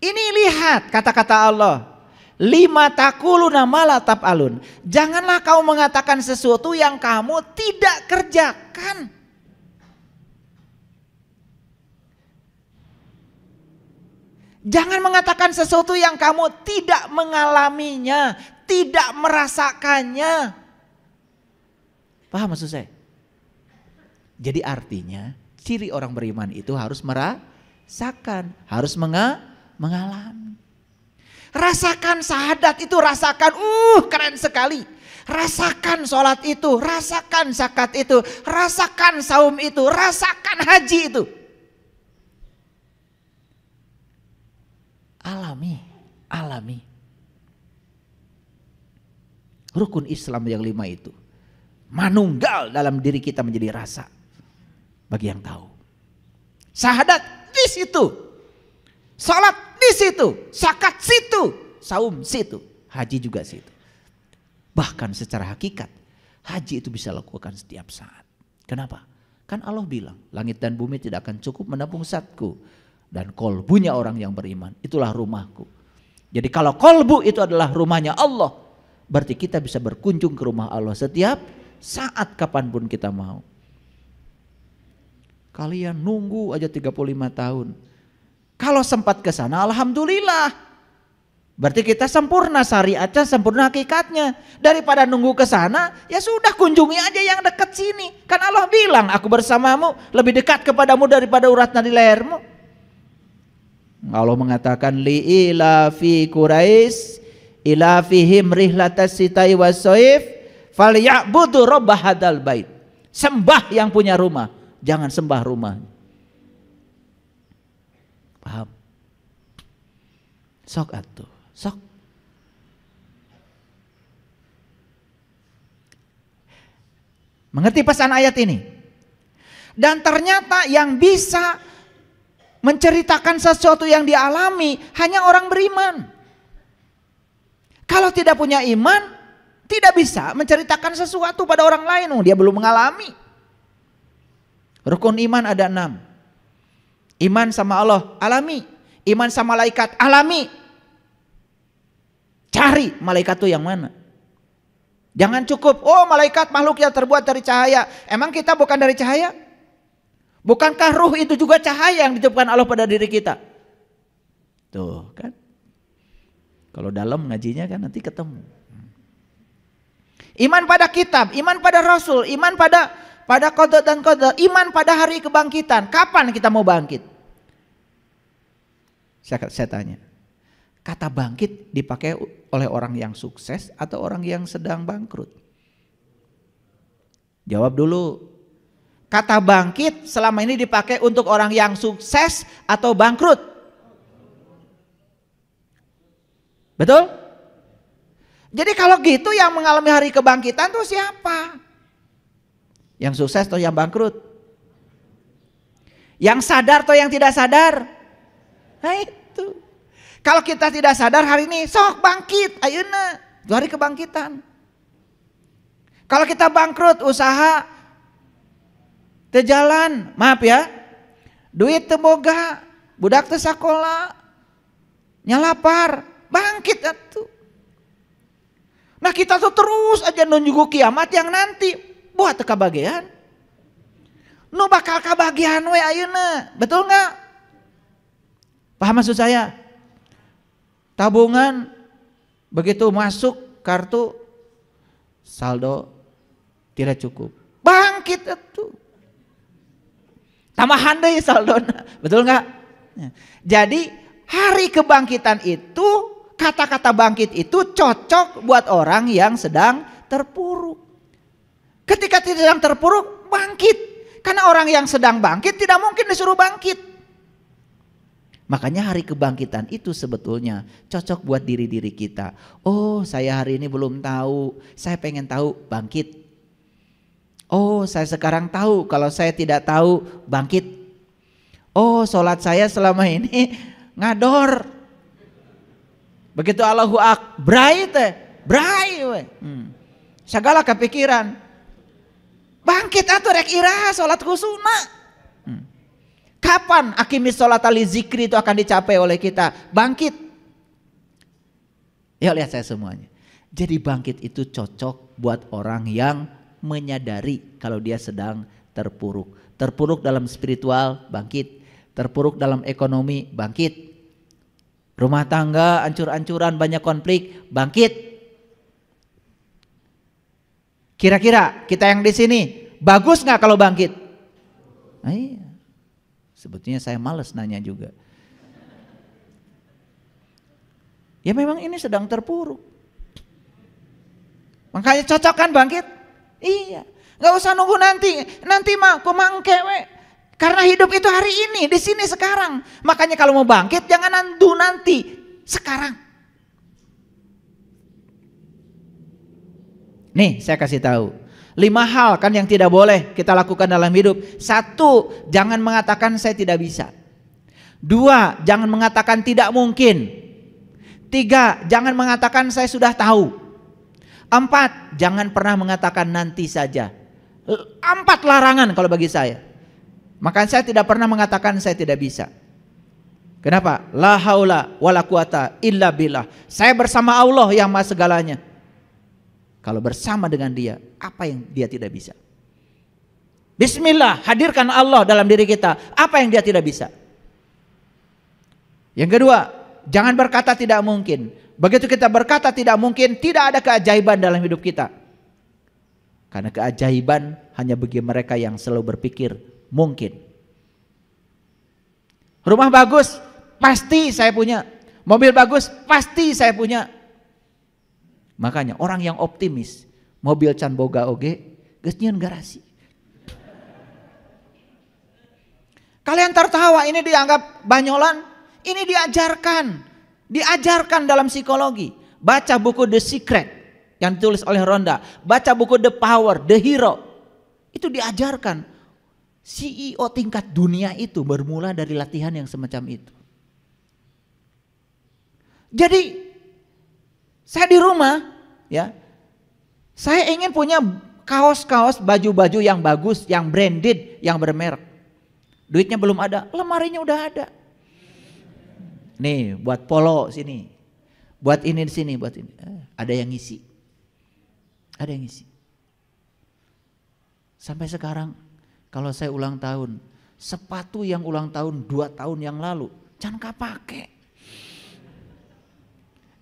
Ini lihat kata-kata Allah. Lima takuluna ma la taf'alun. Janganlah kau mengatakan sesuatu yang kamu tidak kerjakan. Jangan mengatakan sesuatu yang kamu tidak mengalaminya, tidak merasakannya. Paham maksud saya? Jadi artinya ciri orang beriman itu harus merasakan, harus mengalami. Rasakan syahadat itu, rasakan, keren sekali. Rasakan sholat itu, rasakan zakat itu, rasakan saum itu, rasakan haji itu. Alami. Rukun Islam yang 5 itu manunggal dalam diri kita menjadi rasa. Bagi yang tahu. Syahadat di situ. Salat di situ, zakat situ, saum situ, haji juga situ. Bahkan secara hakikat, haji itu bisa lakukan setiap saat. Kenapa? Kan Allah bilang, langit dan bumi tidak akan cukup menampung zatku. Dan kolbunya orang yang beriman, itulah rumahku. Jadi kalau kolbu itu adalah rumahnya Allah, berarti kita bisa berkunjung ke rumah Allah setiap saat kapanpun kita mau. Kalian nunggu aja 35 tahun. Kalau sempat ke sana alhamdulillah. Berarti kita sempurna syariatnya, sempurna hakikatnya. Daripada nunggu ke sana, ya sudah kunjungi aja yang dekat sini. Kan Allah bilang, aku bersamamu lebih dekat kepadamu daripada urat nadi lehermu. Allah mengatakan li ilafi Quraisy ilafihim rihlatas sitai wassaif falyabudu rabb hadzal bait. Sembah yang punya rumah, jangan sembah rumah. Paham? Sok atuh, sok. Mengerti pesan ayat ini? Dan ternyata yang bisa menceritakan sesuatu yang dialami hanya orang beriman. Kalau tidak punya iman, tidak bisa menceritakan sesuatu pada orang lain. Dia belum mengalami. Rukun iman ada 6. Iman sama Allah, alami. Iman sama malaikat, alami. Cari malaikat itu yang mana. Jangan cukup, malaikat makhluk yang terbuat dari cahaya. Emang kita bukan dari cahaya? Bukankah ruh itu juga cahaya yang ditiupkan Allah pada diri kita? Tuh kan. Kalau dalam ngajinya kan nanti ketemu. Iman pada kitab, iman pada rasul, iman pada qada dan qadar, iman pada hari kebangkitan. Kapan kita mau bangkit? Saya tanya, kata bangkit dipakai oleh orang yang sukses atau orang yang sedang bangkrut? Jawab dulu. Kata bangkit selama ini dipakai untuk orang yang sukses atau bangkrut? Betul? Jadi kalau gitu yang mengalami hari kebangkitan tuh siapa? Yang sukses atau yang bangkrut? Yang sadar atau yang tidak sadar? Nah itu. Kalau kita tidak sadar hari ini, sok bangkit, ayeuna, itu hari kebangkitan. Kalau kita bangkrut, usaha teu jalan, maaf ya. Duit teu boga, budak teu sakola, nyalapar, bangkit atuh. Nah kita tuh terus aja nunggu kiamat yang nanti buat teu kabagian. Nu bakal kabagian we ayeuna, betul enggak? Paham maksud saya? Tabungan begitu masuk kartu saldo tidak cukup. Bangkit itu. Tambahan deui saldona. Betul enggak? Jadi hari kebangkitan itu, kata-kata bangkit itu cocok buat orang yang sedang terpuruk. Ketika sedang terpuruk, bangkit. Karena orang yang sedang bangkit tidak mungkin disuruh bangkit. Makanya hari kebangkitan itu sebetulnya cocok buat diri-diri kita. Oh, saya hari ini belum tahu, saya pengen tahu, bangkit. Oh, saya sekarang tahu, kalau saya tidak tahu, bangkit. Oh, sholat saya selama ini ngador. Begitu Allahu Akbar, brai. Segala kepikiran. Bangkit atuh rek iraha sholat khusuna. Kapan aqimis sholata li zikri itu akan dicapai oleh kita? Bangkit. Yuk lihat saya semuanya. Jadi bangkit itu cocok buat orang yang menyadari kalau dia sedang terpuruk. Terpuruk dalam spiritual, bangkit. Terpuruk dalam ekonomi, bangkit. Rumah tangga ancur-ancuran, banyak konflik, bangkit. Kira-kira kita yang di sini bagus nggak kalau bangkit? Nah, iya. Sebetulnya saya males nanya juga. Ya memang ini sedang terpuruk. Makanya cocok kan bangkit? Iya. Nggak usah nunggu nanti mah kumangke we. Karena hidup itu hari ini, di sini sekarang. Makanya kalau mau bangkit jangan nunggu nanti, sekarang. Nih saya kasih tahu. 5 hal kan yang tidak boleh kita lakukan dalam hidup. 1, jangan mengatakan saya tidak bisa. 2, jangan mengatakan tidak mungkin. 3, jangan mengatakan saya sudah tahu. 4, jangan pernah mengatakan nanti saja. 4 larangan kalau bagi saya. Maka saya tidak pernah mengatakan saya tidak bisa. Kenapa? La haula wala quwata illa billah. Saya bersama Allah yang maha segalanya. Kalau bersama dengan dia, apa yang dia tidak bisa? Bismillah, hadirkan Allah dalam diri kita. Apa yang dia tidak bisa? Yang kedua, jangan berkata tidak mungkin. Begitu kita berkata tidak mungkin, tidak ada keajaiban dalam hidup kita. Karena keajaiban hanya bagi mereka yang selalu berpikir mungkin. Rumah bagus, pasti saya punya. Mobil bagus, pasti saya punya. Makanya orang yang optimis, mobil can boga oge, geus nyieun garasi. Kalian tertawa, ini dianggap banyolan, ini diajarkan dalam psikologi. Baca buku The Secret yang ditulis oleh Rhonda, baca buku The Power, The Hero. Itu diajarkan. CEO tingkat dunia itu bermula dari latihan yang semacam itu. Jadi saya di rumah ya, saya ingin punya kaos-kaos, baju-baju yang bagus, yang branded, yang bermerek. Duitnya belum ada, lemarinya udah ada. Nih buat polo sini, buat ini di sini, buat ini. Ada yang ngisi, ada yang ngisi. Sampai sekarang kalau saya ulang tahun, sepatu yang ulang tahun 2 tahun yang lalu, jangan kapake.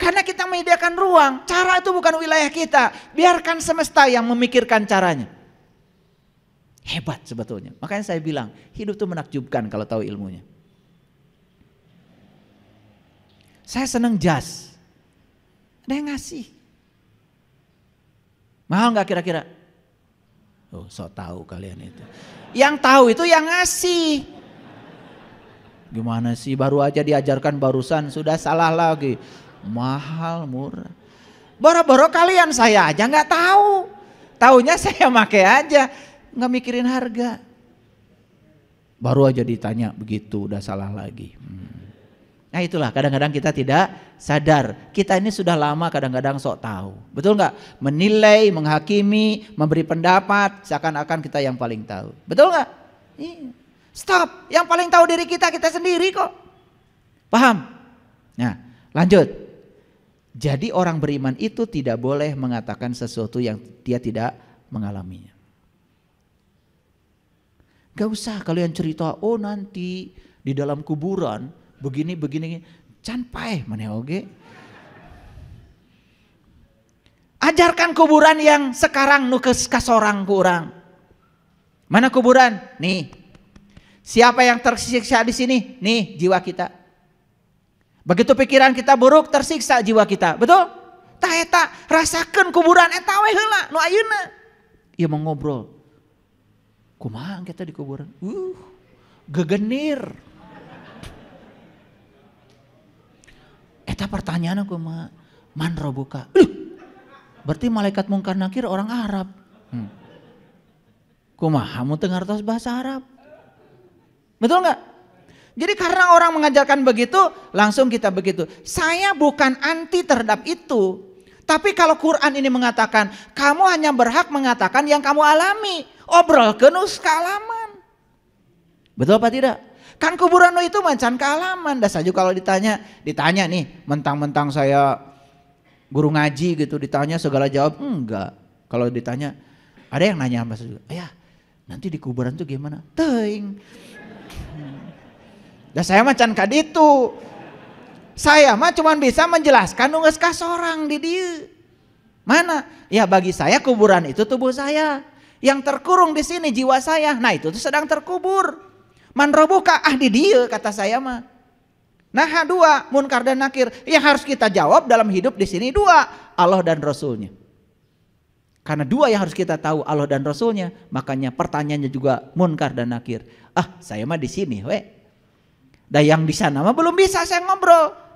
Karena kita menyediakan ruang, cara itu bukan wilayah kita. Biarkan semesta yang memikirkan caranya. Hebat sebetulnya. Makanya saya bilang, hidup itu menakjubkan kalau tahu ilmunya. Saya senang jas. Ada yang ngasih. Mahal gak kira-kira? Oh, sok tahu kalian itu. Yang tahu itu yang ngasih. Gimana sih, baru aja diajarkan barusan sudah salah lagi. Mahal, murah. Boro-boro kalian, saya aja nggak tahu. Taunya saya pakai aja, nggak mikirin harga. Baru aja ditanya begitu udah salah lagi. Nah itulah kadang-kadang kita tidak sadar. Kita ini sudah lama kadang-kadang sok tahu. Betul nggak? Menilai, menghakimi, memberi pendapat seakan-akan kita yang paling tahu. Betul nggak? Iya. Stop. Yang paling tahu diri kita sendiri kok. Paham? Nah lanjut. Jadi orang beriman itu tidak boleh mengatakan sesuatu yang dia tidak mengalaminya. Gak usah kalian cerita, oh nanti di dalam kuburan begini. Can paeh maneh oge. Ajarkan kuburan yang sekarang nu kasorang ku urang. Mana kuburan? Nih. Siapa yang tersiksa di sini? Nih jiwa kita. Begitu pikiran kita buruk, tersiksa jiwa kita. Betul? Tah eta rasakeun kuburan eta we heula nu ayeuna. Ieu mau ngobrol. Kumaha kita di kuburan? Gegenir. Eta pertanyaan kumaha? Man robuka. Berarti malaikat mungkar nakir orang Arab. Kumaha mun teu ngartos bahasa Arab? Betul enggak? Jadi karena orang mengajarkan begitu, langsung kita begitu. Saya bukan anti terhadap itu. Tapi kalau Quran ini mengatakan, kamu hanya berhak mengatakan yang kamu alami. Obrol kenus kealaman. Betul apa tidak? Kan kuburan itu mancan kealaman. Dah saja kalau ditanya nih, mentang-mentang saya guru ngaji gitu, ditanya segala jawab enggak. Kalau ditanya, ada yang nanya sama saya, ayah nanti di kuburan tuh gimana? Teuing. Dah saya mancan kaditu. Saya mah cuman bisa menjelaskan nunggu kasorang di dia. Mana? Ya bagi saya kuburan itu tubuh saya. Yang terkurung di sini jiwa saya. Nah itu tuh sedang terkubur. Man robuka di dia kata saya mah. Nah dua munkar dan nakir. Yang harus kita jawab dalam hidup di sini dua. Allah dan Rasulnya. Karena dua yang harus kita tahu Allah dan Rasulnya. Makanya pertanyaannya juga munkar dan nakir. Saya mah di sini we. Dan yang di sana mah belum bisa saya ngobrol.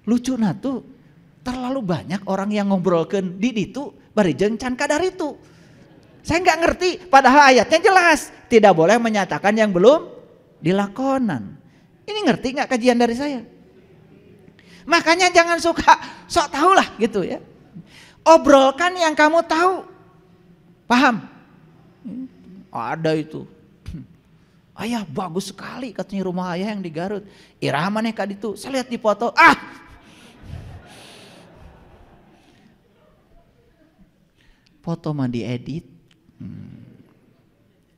Lucu tuh terlalu banyak orang yang ngobrolkeun di ditu bari jeung can kadar itu. Saya nggak ngerti padahal ayatnya jelas tidak boleh menyatakan yang belum dilakonan. Ini ngerti nggak kajian dari saya? Makanya jangan suka sok tahu lah gitu ya. Obrolkan yang kamu tahu. Paham? Ada itu. Ayah bagus sekali katanya rumah ayah yang di Garut. Irama nih kak itu. Saya lihat di foto. Foto mah diedit.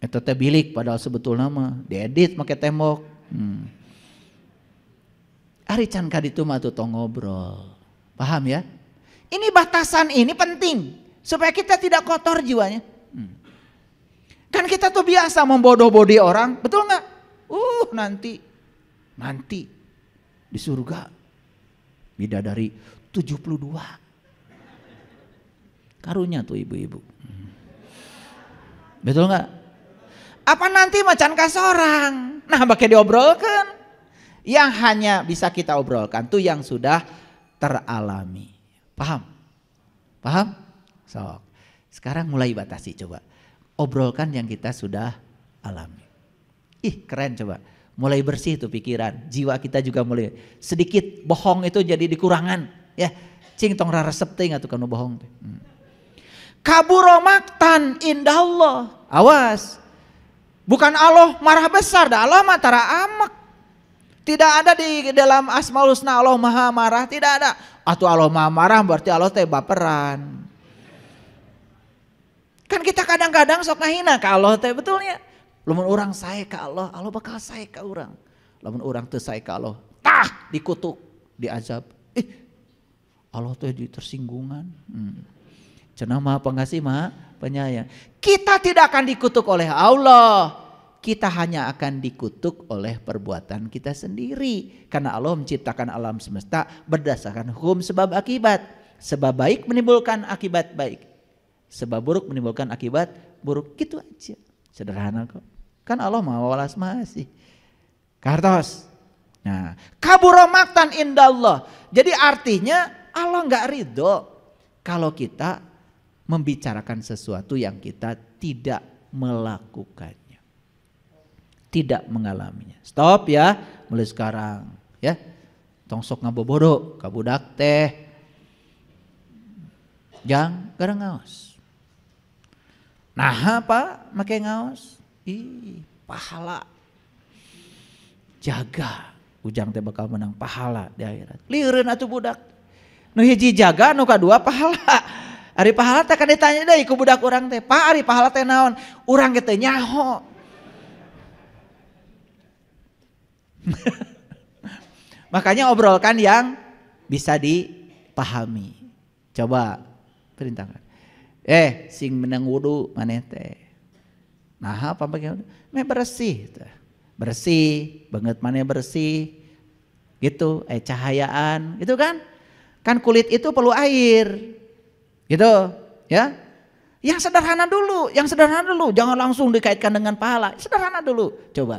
Itu teh bilik padahal sebetulnya mah diedit pakai tembok. Ari can kaditu mah tuh ngobrol. Paham ya? Ini batasan ini penting supaya kita tidak kotor jiwanya. Kan kita tuh biasa membodoh-bodohi orang, betul nggak? Nanti di surga bidadari 72. Karunya tuh ibu-ibu. Betul nggak? Apa nanti macan kasorang? Nah pakai diobrolkan. Yang hanya bisa kita obrolkan tuh yang sudah teralami. Paham? Paham? Sok. Sekarang mulai batasi coba. Obrolkan yang kita sudah alami. Keren coba. Mulai bersih tuh pikiran. Jiwa kita juga mulai sedikit bohong itu jadi dikurangan. Ya, cing tong raresep teh atuh kanu bohong teh. Kaburo maktan indallah. Awas. Bukan Allah marah besar, dah Allah mah tara amek. Tidak ada di dalam Asmaul Husna Allah Maha marah, tidak ada. Atau Allah Maha marah berarti Allah teh baperan. Kan kita kadang-kadang sok ngahina ka Allah teh betulnya. Lamun urang sae ka Allah, Allah bakal sae ka urang. Lamun urang teu sae ka Allah, dikutuk, diazab. Allah teh tersinggungan. Cenah Maha Pengasih, Maha Penyayang. Kita tidak akan dikutuk oleh Allah. Kita hanya akan dikutuk oleh perbuatan kita sendiri. Karena Allah menciptakan alam semesta berdasarkan hukum sebab akibat. Sebab baik menimbulkan akibat baik. Sebab buruk menimbulkan akibat buruk. Gitu aja. Sederhana kok. Kan Allah mau walas masih. Kartos. Nah, kaburo maktan indallah. Jadi artinya Allah nggak ridho kalau kita membicarakan sesuatu yang kita tidak melakukannya. Tidak mengalaminya. Stop ya, mulai sekarang ya. Tongsok ngabobodo ka budak teh. Jang gara ngaos. Nah apa make ngaos? Pahala. Jaga. Ujang teh bakal menang pahala di akhirat. Lieureun atuh budak. Nu hiji jaga, nu kadua pahala. Ari pahala teh kan ditanya deui ku budak urang teh. Pak ari pahala teh naon? Urang ge teh nyaho. Makanya obrolkan yang bisa dipahami. Coba perintahkan. Sing menang wudu maneh teh. Nah apa bagian? Bersih teh. Bersih, banget maneh bersih. Gitu, cahayaan, gitu kan? Kan kulit itu perlu air. Gitu, ya. Yang sederhana dulu, jangan langsung dikaitkan dengan pahala. Sederhana dulu. Coba.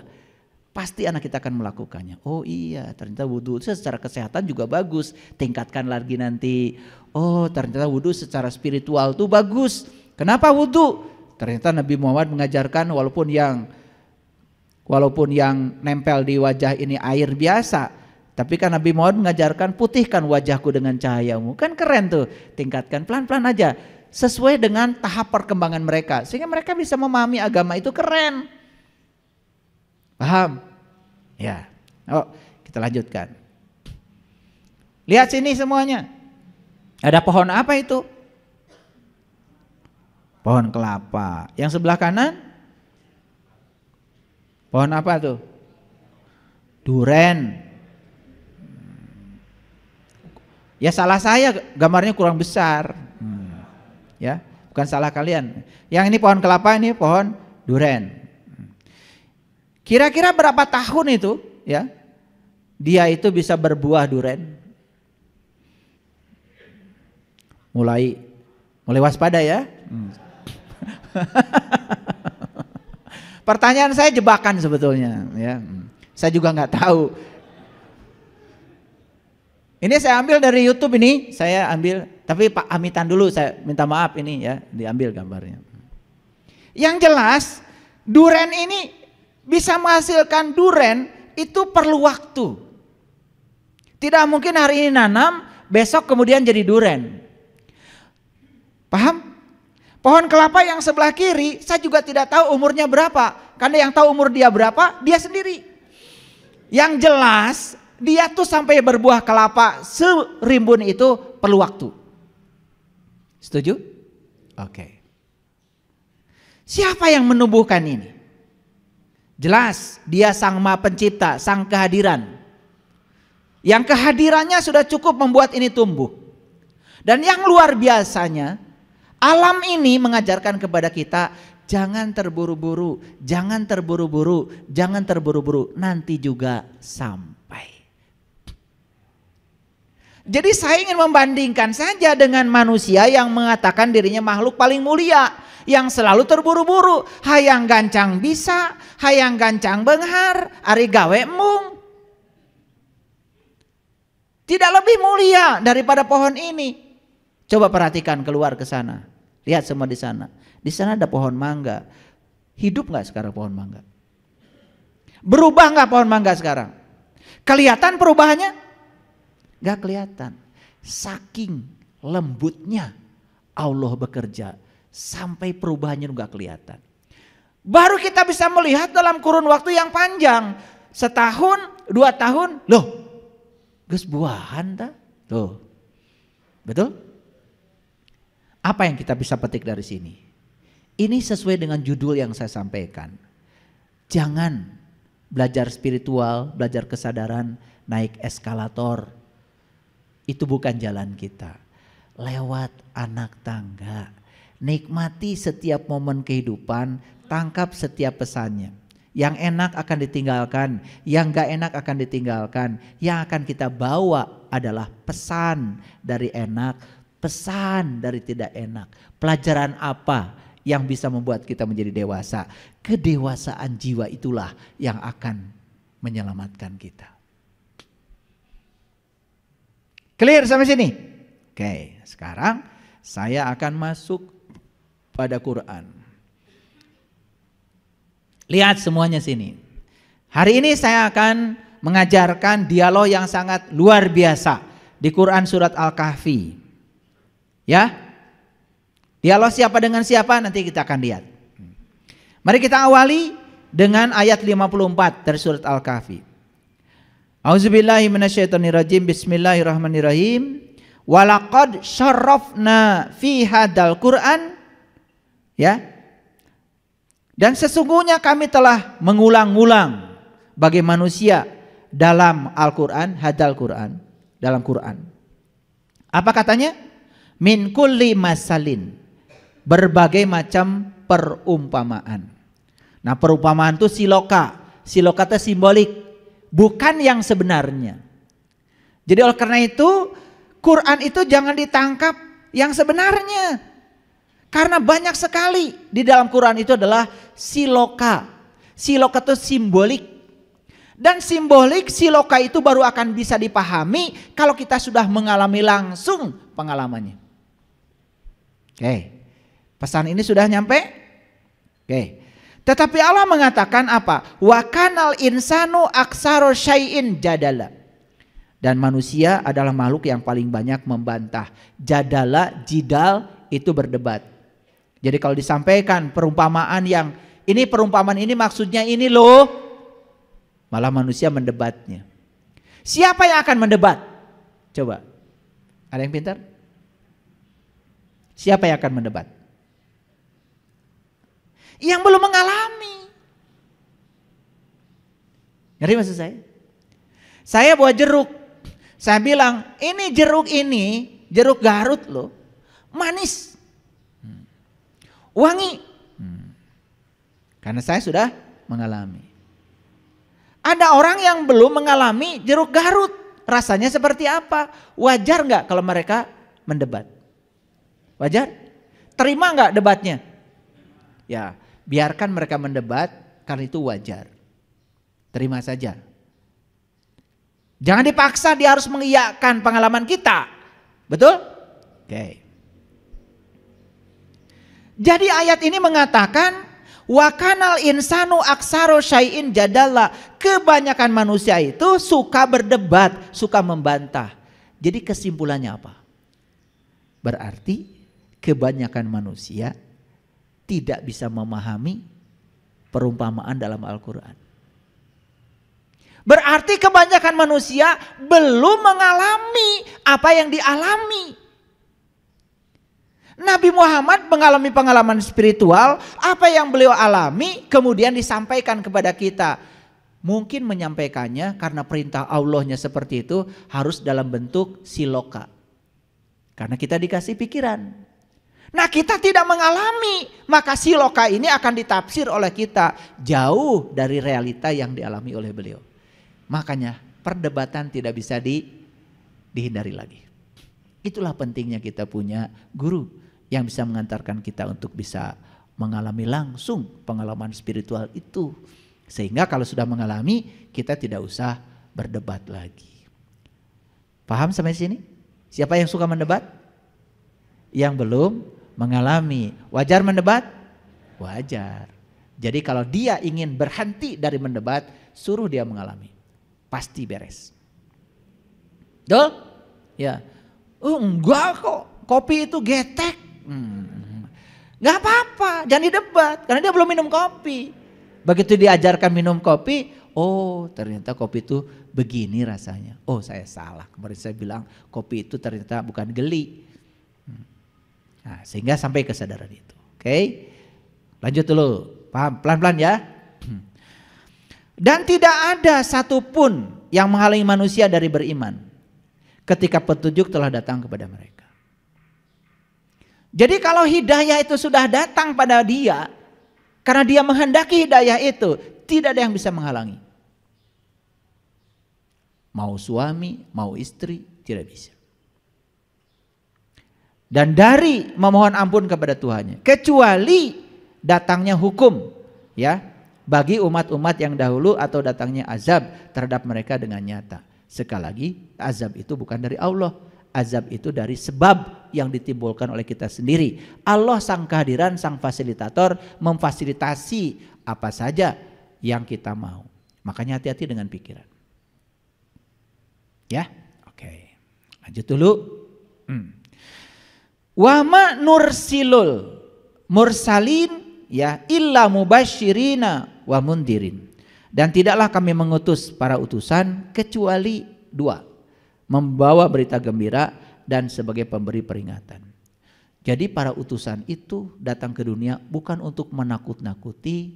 Pasti anak kita akan melakukannya. Oh iya, ternyata wudhu secara kesehatan juga bagus. Tingkatkan lagi nanti. Oh ternyata wudhu secara spiritual tuh bagus. Kenapa wudhu? Ternyata Nabi Muhammad mengajarkan walaupun yang nempel di wajah ini air biasa. Tapi kan Nabi Muhammad mengajarkan putihkan wajahku dengan cahayamu. Kan keren tuh. Tingkatkan pelan-pelan aja. Sesuai dengan tahap perkembangan mereka. Sehingga mereka bisa memahami agama itu keren. Paham? Ya. Oh, kita lanjutkan. Lihat sini semuanya. Ada pohon apa itu? Pohon kelapa. Yang sebelah kanan? Pohon apa tuh? Duren. Ya salah saya, gambarnya kurang besar. Ya, bukan salah kalian. Yang ini pohon kelapa, ini pohon duren. Kira-kira berapa tahun itu, ya? Dia itu bisa berbuah duren? Mulai waspada ya. Pertanyaan saya jebakan sebetulnya, ya. Saya juga nggak tahu. Ini saya ambil dari YouTube ini, saya ambil, tapi Pak Amitan dulu, saya minta maaf ini ya, diambil gambarnya. Yang jelas, duren ini bisa menghasilkan duren itu perlu waktu. Tidak mungkin hari ini nanam, besok kemudian jadi duren. Paham? Pohon kelapa yang sebelah kiri, saya juga tidak tahu umurnya berapa. Karena yang tahu umur dia berapa, dia sendiri. Yang jelas, dia tuh sampai berbuah kelapa serimbun itu perlu waktu. Setuju? Oke. Siapa yang menumbuhkan ini? Jelas, dia sang Maha Pencipta, sang kehadiran. Yang kehadirannya sudah cukup membuat ini tumbuh. Dan yang luar biasanya, alam ini mengajarkan kepada kita, jangan terburu-buru, jangan terburu-buru, jangan terburu-buru, nanti juga sampai. Jadi saya ingin membandingkan saja dengan manusia yang mengatakan dirinya makhluk paling mulia, yang selalu terburu-buru, hayang gancang bisa, hayang gancang benghar, ari gawe mung. Tidak lebih mulia daripada pohon ini. Coba perhatikan keluar ke sana. Lihat semua di sana. Di sana ada pohon mangga. Hidup nggak sekarang pohon mangga? Berubah nggak pohon mangga sekarang? Kelihatan perubahannya? Gak kelihatan. Saking lembutnya Allah bekerja sampai perubahannya gak kelihatan. Baru kita bisa melihat dalam kurun waktu yang panjang. Setahun, 2 tahun, loh geus buahan ta? Tuh. Betul? Apa yang kita bisa petik dari sini? Ini sesuai dengan judul yang saya sampaikan. Jangan belajar spiritual, belajar kesadaran, naik eskalator. Itu bukan jalan kita. Lewat anak tangga. Nikmati setiap momen kehidupan, tangkap setiap pesannya. Yang enak akan ditinggalkan, yang gak enak akan ditinggalkan. Yang akan kita bawa adalah pesan dari enak, pesan dari tidak enak. Pelajaran apa yang bisa membuat kita menjadi dewasa? Kedewasaan jiwa itulah yang akan menyelamatkan kita. Clear sampai sini? Oke, sekarang saya akan masuk pada Quran. Lihat semuanya sini. Hari ini saya akan mengajarkan dialog yang sangat luar biasa di Quran surat Al-Kahfi. Ya? Dialog siapa dengan siapa nanti kita akan lihat. Mari kita awali dengan ayat 54 dari surat Al-Kahfi. Auzubillahi minasyaitonirrajim. Bismillahirrahmanirrahim. Walaqad syarrafna fi hadzal Qur'an. Ya. Dan sesungguhnya kami telah mengulang-ulang bagi manusia dalam Al-Qur'an, hadzal Qur'an, dalam Qur'an. Apa katanya? Min kulli masalin. Berbagai macam perumpamaan. Nah, perumpamaan itu siloka. Siloka itu simbolik, bukan yang sebenarnya. Jadi oleh karena itu Quran itu jangan ditangkap yang sebenarnya. Karena banyak sekali di dalam Quran itu adalah siloka. Siloka itu simbolik. Dan simbolik siloka itu baru akan bisa dipahami kalau kita sudah mengalami langsung pengalamannya. Oke. Pesan ini sudah nyampe? Oke. Tetapi Allah mengatakan apa? Wa kanal insanu aksaro syai'in jadala. Dan manusia adalah makhluk yang paling banyak membantah. Jadala, jidal itu berdebat. Jadi kalau disampaikan perumpamaan yang ini perumpamaan ini maksudnya ini loh. malah manusia mendebatnya. Siapa yang akan mendebat? Coba, ada yang pintar? Siapa yang akan mendebat? Yang belum mengalami. Ngerti maksud saya? Saya bawa jeruk. Saya bilang, ini jeruk Garut loh. Manis. Wangi. Karena saya sudah mengalami. Ada orang yang belum mengalami jeruk Garut. Rasanya seperti apa? Wajar nggak kalau mereka mendebat? Wajar? Terima nggak debatnya? Ya, biarkan mereka mendebat karena itu wajar. Terima saja. Jangan dipaksa dia harus mengiyakan pengalaman kita. Betul? Oke. Jadi ayat ini mengatakan wa kanal insanu aksaro syai'in jadalla. Kebanyakan manusia itu suka berdebat, suka membantah. Jadi kesimpulannya apa? Berarti kebanyakan manusia tidak bisa memahami perumpamaan dalam Al-Quran. Berarti kebanyakan manusia belum mengalami apa yang dialami. Nabi Muhammad mengalami pengalaman spiritual, apa yang beliau alami kemudian disampaikan kepada kita. Mungkin menyampaikannya karena perintah Allahnya seperti itu harus dalam bentuk siloka. Karena kita dikasih pikiran. Nah kita tidak mengalami, maka siloka ini akan ditafsir oleh kita jauh dari realita yang dialami oleh beliau. Makanya perdebatan tidak bisa dihindari lagi. Itulah pentingnya kita punya guru yang bisa mengantarkan kita untuk bisa mengalami langsung pengalaman spiritual itu. Sehingga kalau sudah mengalami kita tidak usah berdebat lagi. Paham sampai sini? Siapa yang suka mendebat? Yang belum mengalami. Wajar mendebat? Wajar. Jadi kalau dia ingin berhenti dari mendebat, suruh dia mengalami. Pasti beres. Betul? Ya. Enggak kok, kopi itu getek. Enggak apa-apa, jangan didebat karena dia belum minum kopi. Begitu diajarkan minum kopi, oh ternyata kopi itu begini rasanya. Oh saya salah, kemarin saya bilang kopi itu ternyata bukan geli. Nah, sehingga sampai kesadaran itu. Oke, lanjut dulu, paham pelan-pelan ya. Dan tidak ada satupun yang menghalangi manusia dari beriman ketika petunjuk telah datang kepada mereka. Jadi kalau hidayah itu sudah datang pada dia, karena dia menghendaki hidayah itu, tidak ada yang bisa menghalangi. Mau suami, mau istri, tidak bisa. Dan dari memohon ampun kepada Tuhannya, kecuali datangnya hukum, ya, bagi umat-umat yang dahulu atau datangnya azab terhadap mereka dengan nyata. Sekali lagi, azab itu bukan dari Allah. Azab itu dari sebab yang ditimbulkan oleh kita sendiri. Allah sang kehadiran, sang fasilitator memfasilitasi apa saja yang kita mau. Makanya hati-hati dengan pikiran. Ya, oke. Lanjut dulu. Wa ma nursilul mursalin ya illa mubasyirina wa mundirin. Dan tidaklah kami mengutus para utusan kecuali dua, membawa berita gembira dan sebagai pemberi peringatan. Jadi para utusan itu datang ke dunia bukan untuk menakut-nakuti,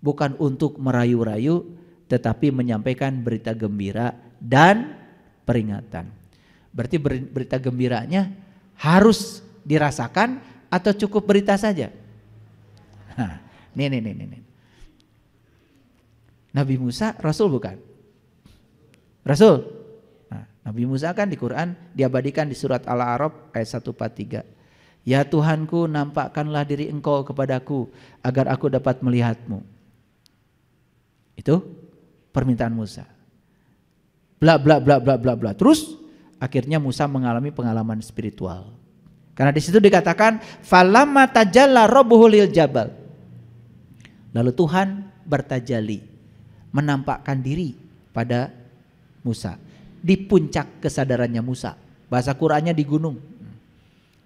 bukan untuk merayu-rayu, tetapi menyampaikan berita gembira dan peringatan. Berarti berita gembiranya harus dirasakan atau cukup berita saja? Nah, nih. Nabi Musa Rasul bukan? Rasul. Nah, Nabi Musa kan di Quran diabadikan di surat Al-A'raf ayat 143. Ya Tuhanku, nampakkanlah diri Engkau kepadaku agar aku dapat melihatmu. Itu permintaan Musa. Bla bla bla bla bla bla. Terus akhirnya Musa mengalami pengalaman spiritual. Karena di situ dikatakan falamma tajalla rabbuhu lil jabal. Lalu Tuhan bertajalli, menampakkan diri pada Musa di puncak kesadarannya Musa. Bahasa Qur'annya di gunung.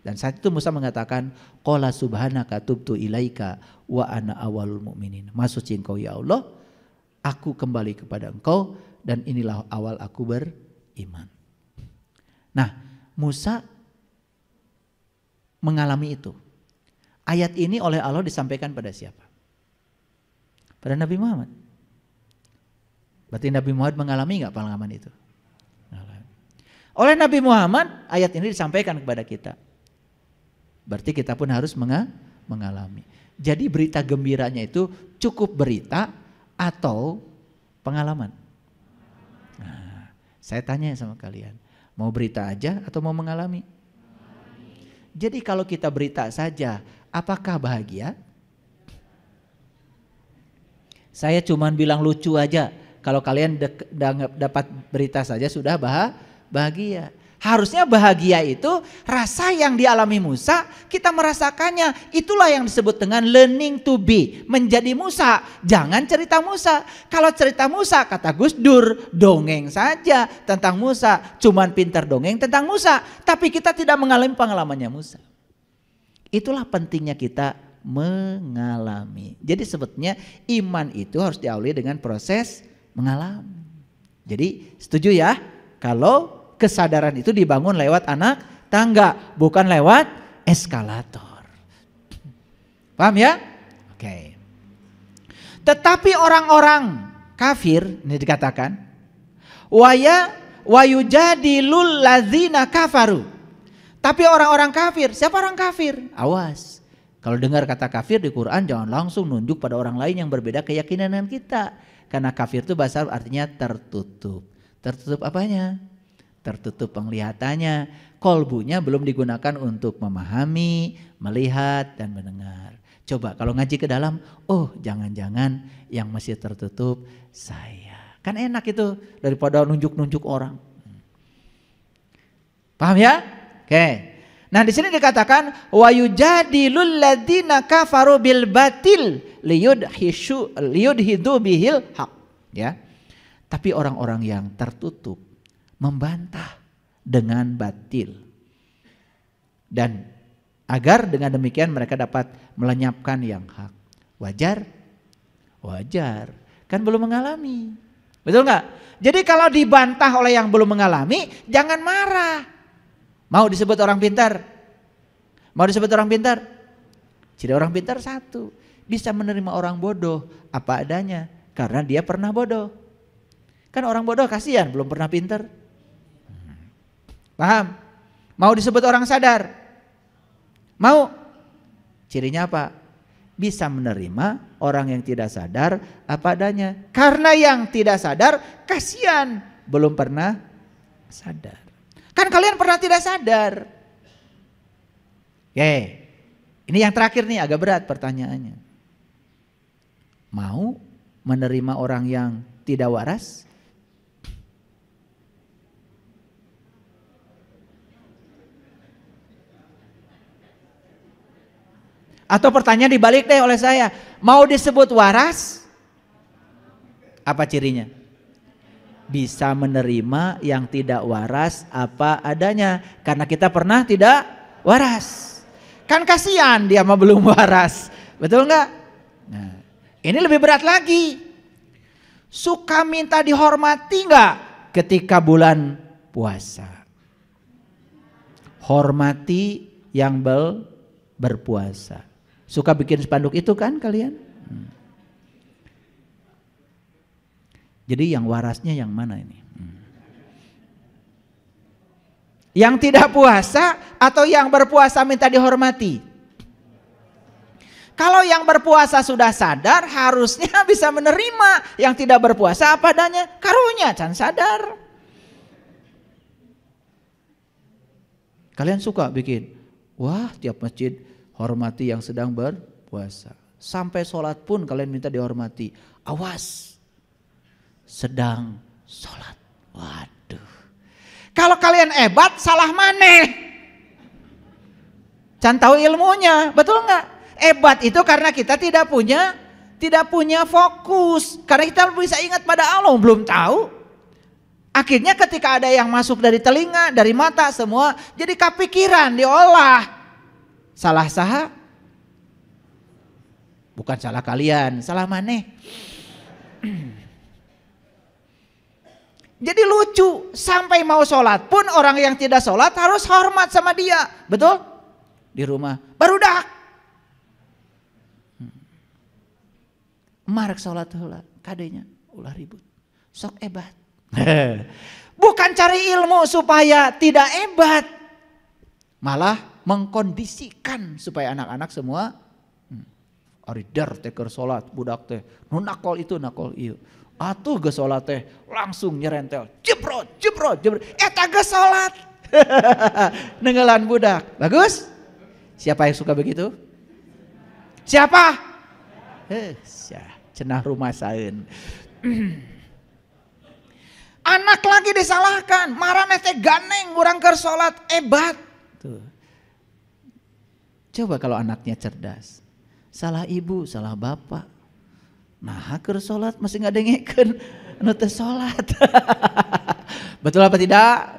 Dan saat itu Musa mengatakan qala subhanaka tubtu ilaika wa ana awwalul mu'minin. Maha suci Engkau ya Allah, aku kembali kepada engkau dan inilah awal aku beriman. Nah, Musa mengalami itu. Ayat ini oleh Allah disampaikan pada siapa? Pada Nabi Muhammad. Berarti Nabi Muhammad mengalami nggak pengalaman itu? Oleh Nabi Muhammad ayat ini disampaikan kepada kita. Berarti kita pun harus mengalami. Jadi berita gembiranya itu cukup berita atau pengalaman? Nah, saya tanya sama kalian, mau berita aja atau mau mengalami? Jadi kalau kita berita saja, apakah bahagia? Saya cuman bilang lucu aja, kalau kalian dapat berita saja sudah bahagia. Harusnya bahagia itu rasa yang dialami Musa, kita merasakannya. Itulah yang disebut dengan learning to be, menjadi Musa. Jangan cerita Musa. Kalau cerita Musa kata Gus Dur, dongeng saja tentang Musa. Cuman pintar dongeng tentang Musa, tapi kita tidak mengalami pengalamannya Musa. Itulah pentingnya kita mengalami. Jadi sebetulnya iman itu harus diawali dengan proses mengalami. Jadi setuju ya kalau kesadaran itu dibangun lewat anak tangga, bukan lewat eskalator. Paham ya? Oke. Tetapi orang-orang kafir, ini dikatakan, wayujadilul ladzina kafaru. Tapi orang-orang kafir, siapa orang kafir? Awas. Kalau dengar kata kafir di Quran jangan langsung nunjuk pada orang lain yang berbeda keyakinan dengan kita. Karena kafir itu bahasa artinya tertutup. Tertutup apanya? Tertutup penglihatannya, kolbunya belum digunakan untuk memahami, melihat dan mendengar. Coba kalau ngaji ke dalam, oh jangan-jangan yang masih tertutup saya. Kan enak itu daripada nunjuk-nunjuk orang. Paham ya? Oke. Nah di sini dikatakan wa yujadilul ladzina kafaru bil batil liyudhidu bihil haq. Ya. Tapi orang-orang yang tertutup membantah dengan batil. Dan agar dengan demikian mereka dapat melenyapkan yang hak. Wajar? Wajar. Kan belum mengalami. Betul nggak? Jadi kalau dibantah oleh yang belum mengalami, jangan marah. Mau disebut orang pintar? Mau disebut orang pintar? Jadi orang pintar satu, bisa menerima orang bodoh apa adanya karena dia pernah bodoh. Kan orang bodoh kasihan belum pernah pintar. Paham? Mau disebut orang sadar? Mau? Cirinya apa? Bisa menerima orang yang tidak sadar apa adanya. Karena yang tidak sadar kasihan belum pernah sadar. Kan kalian pernah tidak sadar. Oke, ini yang terakhir nih agak berat pertanyaannya. Mau menerima orang yang tidak waras? Atau pertanyaan dibalik deh oleh saya, mau disebut waras? Apa cirinya? Bisa menerima yang tidak waras apa adanya. Karena kita pernah tidak waras. Kan kasihan dia mah belum waras. Betul nggak? Nah, ini lebih berat lagi. Suka minta dihormati nggak ketika bulan puasa? Hormati yang berpuasa. Suka bikin spanduk itu kan kalian? Jadi yang warasnya yang mana ini? Yang tidak puasa atau yang berpuasa minta dihormati? Kalau yang berpuasa sudah sadar harusnya bisa menerima. Yang tidak berpuasa apa adanya? Karunya can sadar. Kalian suka bikin, wah tiap masjid hormati yang sedang berpuasa. Sampai sholat pun kalian minta dihormati. Awas, sedang sholat. Waduh. Kalau kalian hebat, salah maneh. Can tahu ilmunya, betul nggak? Hebat itu karena kita tidak punya fokus. Karena kita bisa ingat pada Allah, belum tahu. Akhirnya ketika ada yang masuk dari telinga, dari mata semua, jadi kepikiran, diolah. Salah saha? Bukan salah kalian, salah maneh. Jadi lucu, sampai mau sholat pun orang yang tidak sholat harus hormat sama dia. Betul? Di rumah, barudak. Marek sholat heula, kadenya ulah ribut. Sok ebat. Bukan cari ilmu supaya tidak ebat. Malah mengkondisikan supaya anak-anak semua aridar teker sholat budak teh. Nu nakol itu nakol ieu. Atuh geus sholat teh langsung nyerentel. Jebrot. Eta geus sholat. Nenggelan budak. Bagus? Siapa yang suka begitu? Siapa? Cenah rumah saeun. Anak lagi disalahkan. Marane teh ganeng urang keur sholat ebat. Tuh. Coba kalau anaknya cerdas. Salah ibu, salah bapak. Nah, keur sholat masih ngadengekeun anu teu sholat. Betul apa tidak?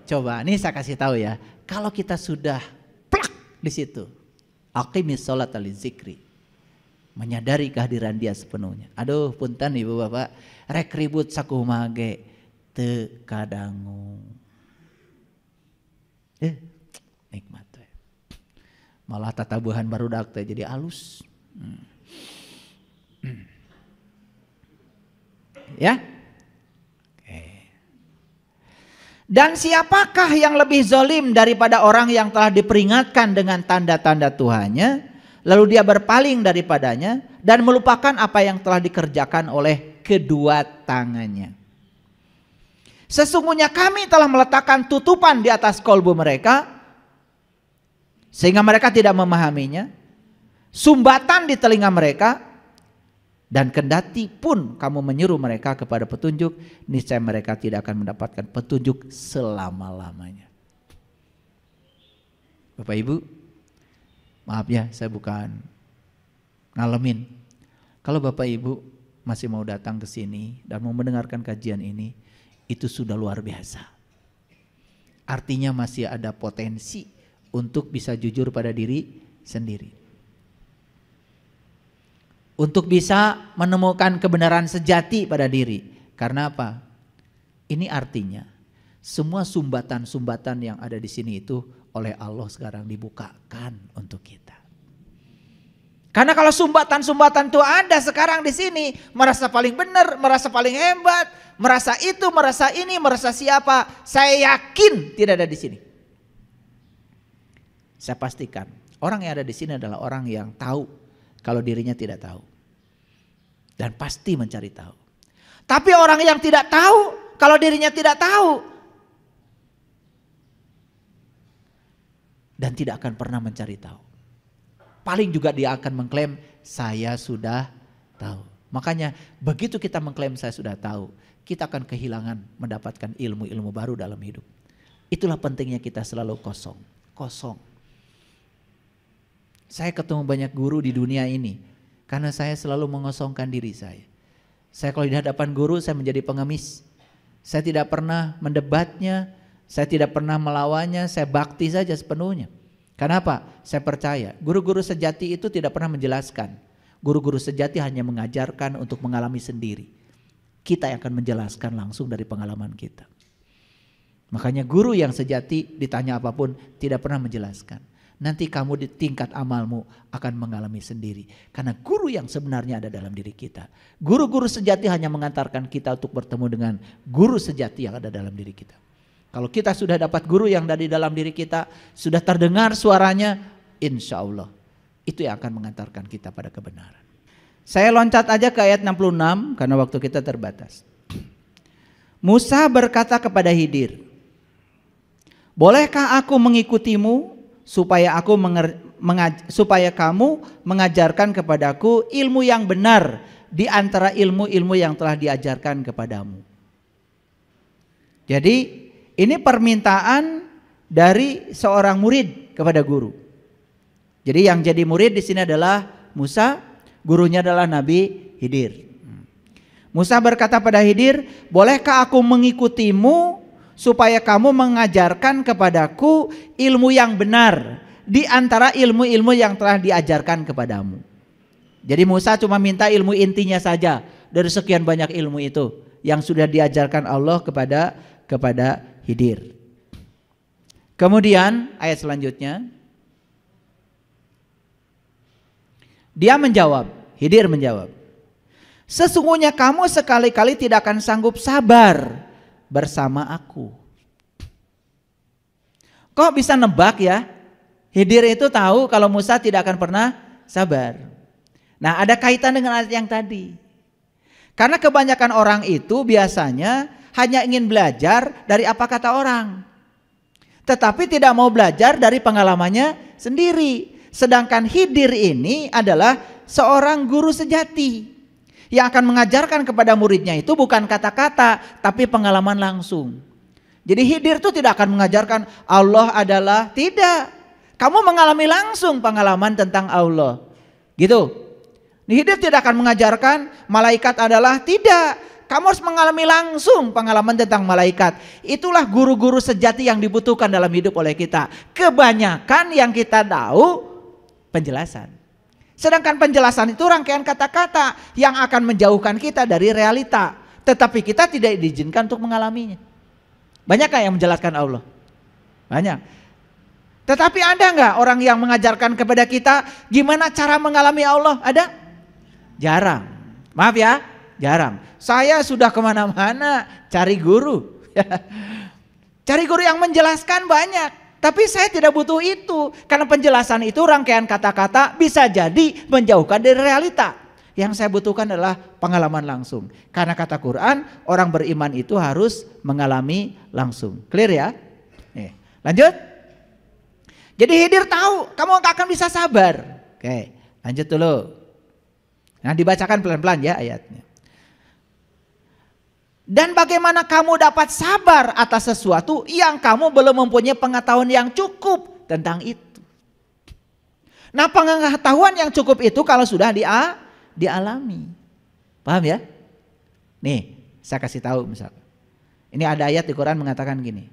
Coba, nih saya kasih tahu ya. Kalau kita sudah plak di situ, aqimis sholata lizikri, menyadari kehadiran dia sepenuhnya. Aduh, punten ibu bapak, rek ribut sakumaha ge teu kadangu. Nikmat we. Malah tatabuhan barudak teh jadi alus. Ya. Oke. Dan siapakah yang lebih zalim daripada orang yang telah diperingatkan dengan tanda-tanda Tuhannya, lalu dia berpaling daripadanya dan melupakan apa yang telah dikerjakan oleh kedua tangannya. Sesungguhnya kami telah meletakkan tutupan di atas kolbu mereka sehingga mereka tidak memahaminya, sumbatan di telinga mereka. Dan kendati pun kamu menyuruh mereka kepada petunjuk, niscaya mereka tidak akan mendapatkan petunjuk selama-lamanya. Bapak Ibu, maaf ya saya bukan ngalamin. Kalau Bapak Ibu masih mau datang ke sini dan mau mendengarkan kajian ini, itu sudah luar biasa. Artinya masih ada potensi untuk bisa jujur pada diri sendiri. Untuk bisa menemukan kebenaran sejati pada diri. Karena apa? Ini artinya semua sumbatan-sumbatan yang ada di sini itu oleh Allah sekarang dibukakan untuk kita. Karena kalau sumbatan-sumbatan itu ada sekarang di sini, merasa paling benar, merasa paling hebat, merasa itu, merasa ini, merasa siapa, saya yakin tidak ada di sini. Saya pastikan orang yang ada di sini adalah orang yang tahu kalau dirinya tidak tahu. Dan pasti mencari tahu. Tapi orang yang tidak tahu, kalau dirinya tidak tahu, dan tidak akan pernah mencari tahu. Paling juga dia akan mengklaim, saya sudah tahu. Makanya begitu kita mengklaim saya sudah tahu, kita akan kehilangan mendapatkan ilmu-ilmu baru dalam hidup. Itulah pentingnya kita selalu kosong. Saya ketemu banyak guru di dunia ini. Karena saya selalu mengosongkan diri saya. Saya kalau di hadapan guru saya menjadi pengemis. Saya tidak pernah mendebatnya, saya tidak pernah melawannya, saya bakti saja sepenuhnya. Kenapa? Saya percaya guru-guru sejati itu tidak pernah menjelaskan. Guru-guru sejati hanya mengajarkan untuk mengalami sendiri. Kita yang akan menjelaskan langsung dari pengalaman kita. Makanya guru yang sejati ditanya apapun tidak pernah menjelaskan. Nanti kamu di tingkat amalmu akan mengalami sendiri. Karena guru yang sebenarnya ada dalam diri kita. Guru-guru sejati hanya mengantarkan kita untuk bertemu dengan guru sejati yang ada dalam diri kita. Kalau kita sudah dapat guru yang dari dalam diri kita, sudah terdengar suaranya, insya Allah itu yang akan mengantarkan kita pada kebenaran. Saya loncat aja ke ayat 66 karena waktu kita terbatas. Musa berkata kepada Khidir, bolehkah aku mengikutimu? Supaya kamu mengajarkan kepadaku ilmu yang benar di antara ilmu-ilmu yang telah diajarkan kepadamu. Jadi ini permintaan dari seorang murid kepada guru. Jadi yang jadi murid di sini adalah Musa, gurunya adalah Nabi Khidir. Musa berkata pada Khidir, bolehkah aku mengikutimu supaya kamu mengajarkan kepadaku ilmu yang benar di antara ilmu-ilmu yang telah diajarkan kepadamu. Jadi Musa cuma minta ilmu intinya saja dari sekian banyak ilmu itu. yang sudah diajarkan Allah kepada Khidir. Kemudian ayat selanjutnya, dia menjawab, Khidir menjawab, sesungguhnya kamu sekali-kali tidak akan sanggup sabar bersama aku. Kok bisa nebak ya? Khidir itu tahu kalau Musa tidak akan pernah sabar. Nah, ada kaitan dengan ayat yang tadi. Karena kebanyakan orang itu biasanya hanya ingin belajar dari apa kata orang, tetapi tidak mau belajar dari pengalamannya sendiri. Sedangkan Khidir ini adalah seorang guru sejati yang akan mengajarkan kepada muridnya itu bukan kata-kata tapi pengalaman langsung. Jadi Khidir itu tidak akan mengajarkan Allah adalah, tidak. Kamu mengalami langsung pengalaman tentang Allah. Gitu. Khidir tidak akan mengajarkan malaikat adalah, tidak. Kamu harus mengalami langsung pengalaman tentang malaikat. Itulah guru-guru sejati yang dibutuhkan dalam hidup oleh kita. Kebanyakan yang kita tahu penjelasan. Sedangkan penjelasan itu rangkaian kata-kata yang akan menjauhkan kita dari realita. Tetapi kita tidak diizinkan untuk mengalaminya. Banyakkah yang menjelaskan Allah? Banyak. Tetapi ada nggak orang yang mengajarkan kepada kita gimana cara mengalami Allah? Ada? Jarang. Maaf ya, jarang. Saya sudah kemana-mana cari guru. Cari guru yang menjelaskan banyak. Tapi saya tidak butuh itu. Karena penjelasan itu rangkaian kata-kata bisa jadi menjauhkan dari realita. Yang saya butuhkan adalah pengalaman langsung. Karena kata Quran, orang beriman itu harus mengalami langsung. Clear ya? Nih, lanjut. Jadi Khidir tahu kamu gak akan bisa sabar. Oke, lanjut dulu. Nah, dibacakan pelan-pelan ya ayatnya. Dan bagaimana kamu dapat sabar atas sesuatu yang kamu belum mempunyai pengetahuan yang cukup tentang itu. Nah, pengetahuan yang cukup itu kalau sudah dialami. Paham ya? Nih, saya kasih tahu misalnya. Ini ada ayat di Quran mengatakan gini.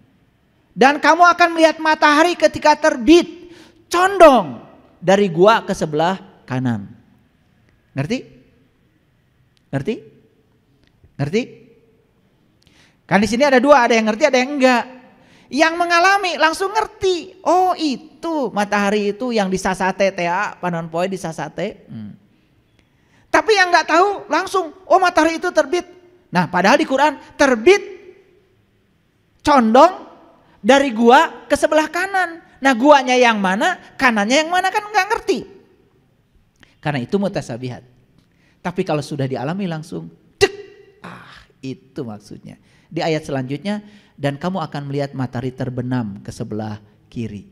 Dan kamu akan melihat matahari ketika terbit condong dari gua ke sebelah kanan. Ngerti? Ngerti? Ngerti? Kan di sini ada dua, ada yang ngerti, ada yang enggak. Yang mengalami langsung ngerti. Oh, itu matahari itu yang disasate tea, panon poe disasate. Tapi yang nggak tahu langsung, oh matahari itu terbit. Nah, padahal di Quran terbit condong dari gua ke sebelah kanan. Nah, guanya yang mana, kanannya yang mana kan nggak ngerti. Karena itu mutasabihat. Tapi kalau sudah dialami langsung, dek, itu maksudnya. Di ayat selanjutnya, dan kamu akan melihat matahari terbenam ke sebelah kiri.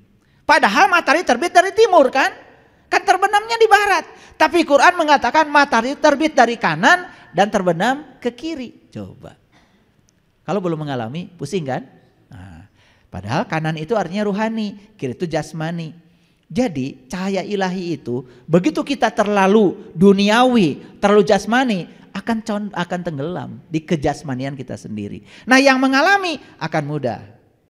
Padahal matahari terbit dari timur kan? Kan terbenamnya di barat. Tapi Quran mengatakan matahari terbit dari kanan dan terbenam ke kiri. Coba. Kalau belum mengalami, pusing kan? Nah, padahal kanan itu artinya ruhani, kiri itu jasmani. Jadi cahaya ilahi itu begitu kita terlalu duniawi, terlalu jasmani, akan tenggelam di kejasmanian kita sendiri. Nah, yang mengalami akan mudah.